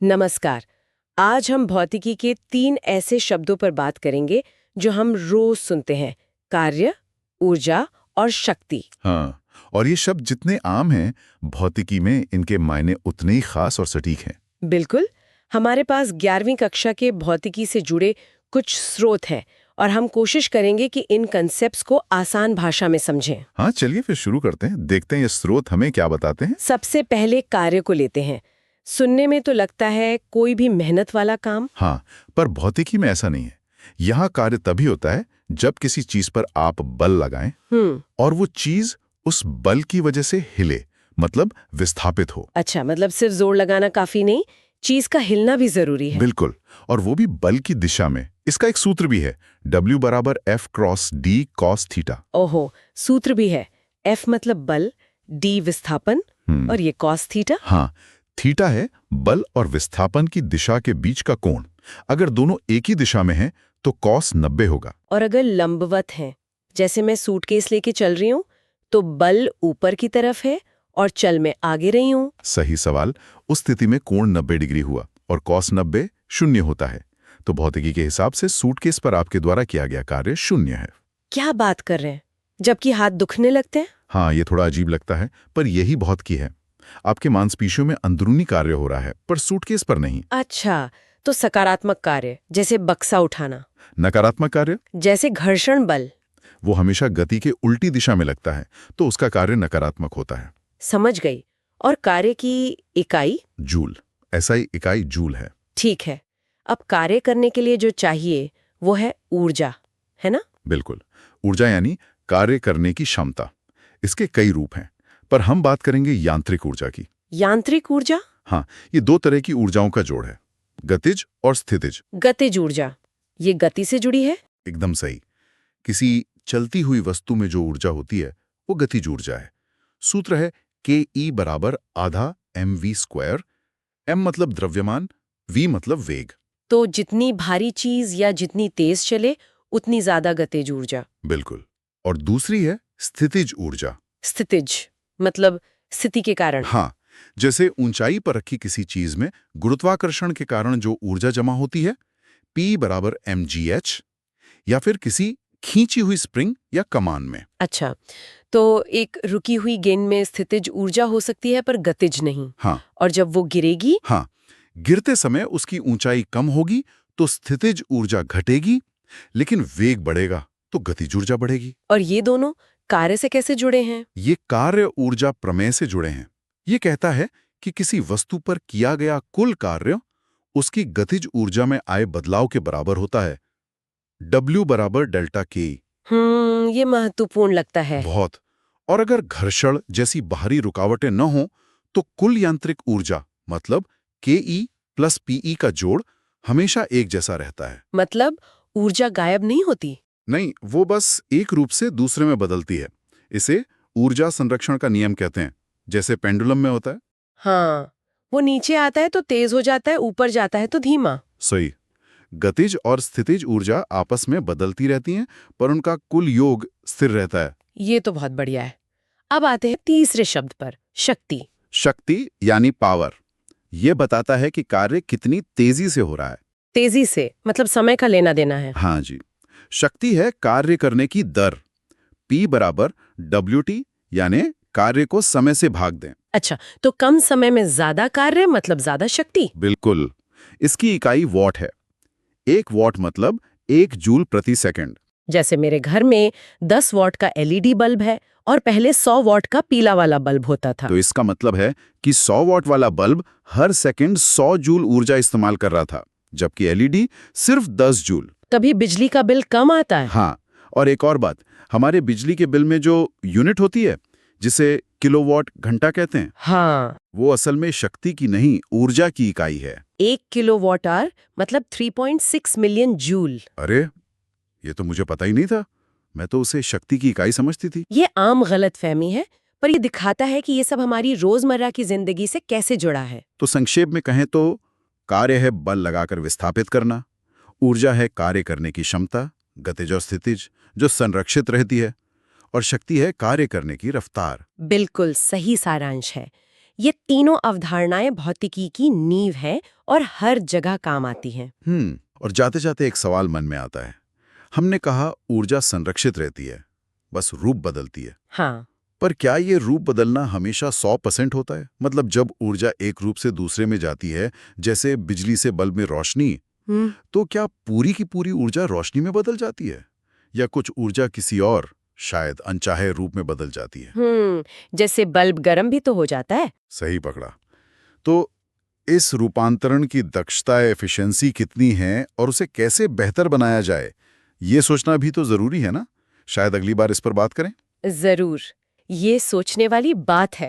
नमस्कार। आज हम भौतिकी के 3 ऐसे शब्दों पर बात करेंगे जो हम रोज सुनते हैं। कार्य, ऊर्जा और शक्ति। हाँ, और ये शब्द जितने आम हैं, भौतिकी में इनके मायने उतने ही खास और सटीक हैं। बिल्कुल। हमारे पास 11वीं कक्षा के भौतिकी से जुड़े कुछ स्रोत हैं और हम कोशिश करेंगे कि इन कंसेप्ट्स को आसान भाषा में समझें। हाँ, चलिए फिर शुरू करते हैं। देखते हैं ये स्रोत हमें क्या बताते हैं। सबसे पहले कार्य को लेते हैं। सुनने में तो लगता है कोई भी मेहनत वाला काम। हाँ, पर भौतिकी में ऐसा नहीं है। यहाँ कार्य तभी होता है जब किसी चीज पर आप बल लगाएं और वो चीज उस बल की वजह से हिले, मतलब विस्थापित हो। अच्छा, मतलब सिर्फ जोर लगाना काफी नहीं, चीज का हिलना भी जरूरी है। बिल्कुल, और वो भी बल की दिशा में। इसका एक सूत्र भी है, W = F × D cos θ। ओहो, सूत्र भी है। F मतलब बल, D विस्थापन और ये cos थीटा। हाँ, थीटा है बल और विस्थापन की दिशा के बीच का कोण। अगर दोनों एक ही दिशा में हैं, तो cos 90 होगा। और अगर लंबवत है, जैसे मैं सूटकेस लेके चल रही हूँ, तो बल ऊपर की तरफ है और चल मैं आगे रही हूँ। सही सवाल। उस स्थिति में कोण 90 डिग्री हुआ और cos 90 शून्य होता है। तो भौतिकी के हिसाब से सूटकेस पर आपके द्वारा किया गया कार्य शून्य है। क्या बात कर रहे हैं, जबकि हाथ दुखने लगते हैं। हाँ, ये थोड़ा अजीब लगता है, पर यही भौतिकी है। आपके मांसपेशियों में अंदरूनी कार्य हो रहा है, पर सूटकेस पर नहीं। अच्छा, तो सकारात्मक कार्य जैसे बक्सा उठाना, नकारात्मक कार्य, जैसे घर्षण बल, वो हमेशा गति के उल्टी दिशा में लगता है, तो उसका कार्य नकारात्मक होता है। समझ गई। और कार्य की इकाई? जूल। SI इकाई जूल है। ठीक है। अब कार्य करने के लिए जो चाहिए वो है ऊर्जा, है ना? बिल्कुल। ऊर्जा यानी कार्य करने की क्षमता। इसके कई रूप हैं, पर हम बात करेंगे यांत्रिक ऊर्जा की। यांत्रिक ऊर्जा? हाँ, ये 2 तरह की ऊर्जाओं का जोड़ है, गतिज और स्थितिज। गतिज ऊर्जा, ये गति से जुड़ी है। एकदम सही। किसी चलती हुई वस्तु में जो ऊर्जा होती है, वो गतिज ऊर्जा है। सूत्र है KE = आधा mv²। m मतलब द्रव्यमान, v मतलब वेग। तो जितनी भारी चीज या जितनी तेज चले, उतनी ज्यादा गतिज ऊर्जा। बिल्कुल। और दूसरी है स्थितिज ऊर्जा। स्थितिज मतलब स्थिति के कारण। हाँ, जैसे ऊंचाई पर रखी किसी चीज में गुरुत्वाकर्षण के कारण जो ऊर्जा जमा होती है, P = mgh, या फिर किसी खींची हुई स्प्रिंग या कमान में। अच्छा, तो एक रुकी हुई गेंद में स्थितिज ऊर्जा हो सकती है पर गतिज नहीं। हाँ। और जब वो गिरेगी? हाँ, गिरते समय उसकी ऊंचाई कम होगी तो स्थितिज ऊर्जा घटेगी, लेकिन वेग बढ़ेगा तो गतिज ऊर्जा बढ़ेगी। और ये दोनों कार्य से कैसे जुड़े हैं? ये कार्य ऊर्जा प्रमेय से जुड़े हैं। ये कहता है कि किसी वस्तु पर किया गया कुल कार्य उसकी गतिज ऊर्जा में आए बदलाव के बराबर होता है। W = ΔK। ये महत्वपूर्ण लगता है। बहुत। और अगर घर्षण जैसी बाहरी रुकावटें न हो, तो कुल यांत्रिक ऊर्जा मतलब KE + PE का जोड़ हमेशा एक जैसा रहता है। मतलब ऊर्जा गायब नहीं होती? नहीं, वो बस एक रूप से दूसरे में बदलती है। इसे ऊर्जा संरक्षण का नियम कहते हैं, जैसे पेंडुलम में होता है। हाँ, वो नीचे आता है तो तेज हो जाता है, ऊपर जाता है तो धीमा। सही। गतिज और स्थितिज ऊर्जा आपस में बदलती रहती हैं, पर उनका कुल योग स्थिर रहता है। ये तो बहुत बढ़िया है। अब आते हैं तीसरे शब्द पर, शक्ति। शक्ति यानी पावर। ये बताता है कि कार्य कितनी तेजी से हो रहा है। तेजी से मतलब समय का लेना देना है। हाँ जी। शक्ति है कार्य करने की दर। P = WT, यानी कार्य को समय से भाग दें। अच्छा, तो कम समय में ज्यादा कार्य मतलब ज्यादा शक्ति। बिल्कुल। इसकी इकाई वॉट है। 1 वॉट मतलब 1 जूल प्रति सेकंड। जैसे मेरे घर में 10 वॉट का LED बल्ब है और पहले 100 वॉट का पीला वाला बल्ब होता था। तो इसका मतलब है कि 100 वॉट वाला बल्ब हर सेकंड 100 जूल ऊर्जा इस्तेमाल कर रहा था, जबकि LED सिर्फ 10 जूल। तभी बिजली का बिल कम आता है। हाँ, और एक और बात, हमारे बिजली के बिल में जो यूनिट होती है, जिसे किलोवाट घंटा कहते हैं, हाँ, वो असल में शक्ति की नहीं, ऊर्जा की इकाई है। 1 किलोवाट आवर मतलब 3.6 मिलियन जूल। अरे, ये तो मुझे पता ही नहीं था। मैं तो उसे शक्ति की इकाई समझती थी। ये आम गलतफहमी है, पर ये दिखाता है कि ये सब हमारी रोजमर्रा की जिंदगी से कैसे जुड़ा है। तो संक्षेप में कहें तो कार्य है बल लगाकर विस्थापित करना, ऊर्जा है कार्य करने की क्षमता, गतिज और स्थितिज, जो संरक्षित रहती है, और शक्ति है कार्य करने की रफ्तार। बिल्कुल सही सारांश है। ये तीनों अवधारणाएं भौतिकी की नींव हैं और हर जगह काम आती हैं। और जाते जाते एक सवाल मन में आता है। हमने कहा ऊर्जा संरक्षित रहती है, बस रूप बदलती है। हाँ, पर क्या ये रूप बदलना हमेशा 100% होता है? मतलब जब ऊर्जा एक रूप से दूसरे में जाती है, जैसे बिजली से बल्ब में रोशनी, तो क्या पूरी की पूरी ऊर्जा रोशनी में बदल जाती है, या कुछ ऊर्जा किसी और शायद अनचाहे रूप में बदल जाती है? जैसे बल्ब गर्म भी तो हो जाता है। सही पकड़ा। तो इस रूपांतरण की दक्षता, एफिशिएंसी कितनी है और उसे कैसे बेहतर बनाया जाए, ये सोचना भी तो जरूरी है ना? शायद अगली बार इस पर बात करें। जरूर, ये सोचने वाली बात है।